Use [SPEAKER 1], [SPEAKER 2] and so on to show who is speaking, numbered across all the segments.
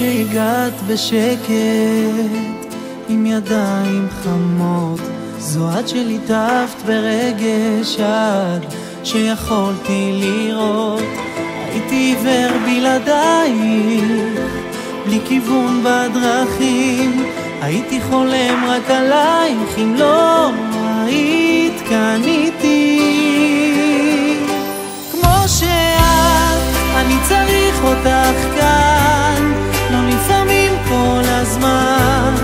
[SPEAKER 1] שהגעת בשקט עם ידיים חמות, זו את שליטפת ברגש עד שיכולתי לראות. הייתי עיוור בלעדייך, בלי כיוון בדרכים, הייתי חולם רק עלייך אם לא היית כאן איתי. כמו שאת, אני צריך אותך כאן, לא לפעמים כל הזמן,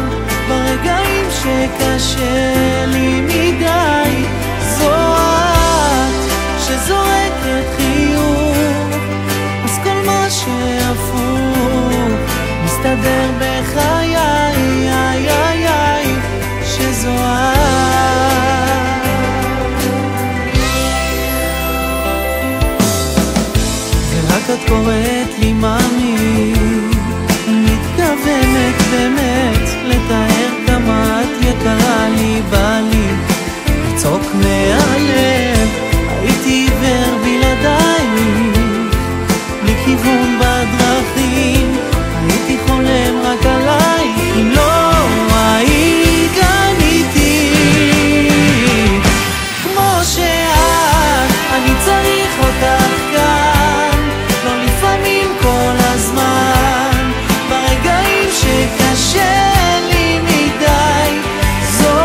[SPEAKER 1] ברגעים שקשה לי מדי. זו את שזורקת חיוך, אז כל מה שהפוך מסתדר בחיי, איי איי איי, שזו ורק את קוראת לי מאמי, מתכוונת באמת לתאר כמה את יקרה לי, בא לי לצעוק מהלב. הייתי עיוור בלעדייך, בלי כיוון בדרכים, הייתי חולם רק עלייך אם לא היית כאן איתי. כמו שאת, אני צריך אותך כאן, לא לפעמים כל הזמן, ברגעים שקשה לי מדי. זו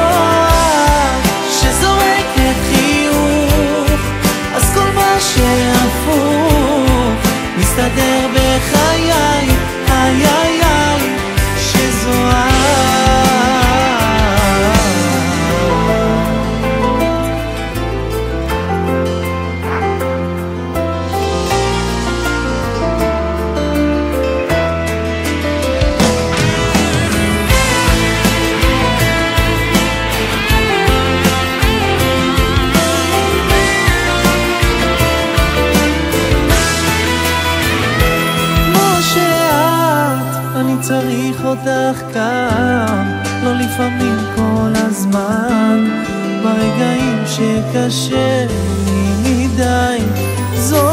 [SPEAKER 1] את שזורקת חיוך, אז כל מה שהפוך מסתדר בחיי, איי איי איי, שזו צריך אותך כאן, לא לפעמים כל הזמן, ברגעים שקשה לי מדי. זו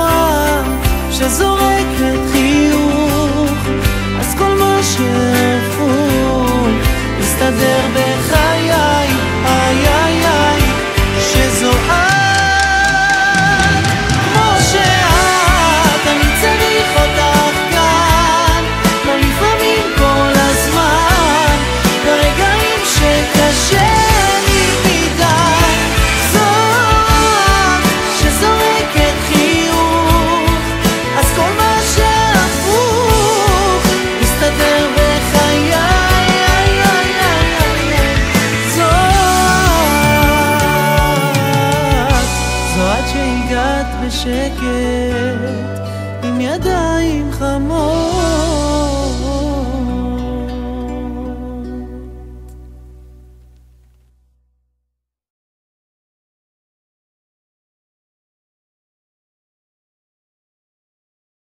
[SPEAKER 1] את שזורקת חיוך, אז כל מה שהפוך מסתדר בחיי.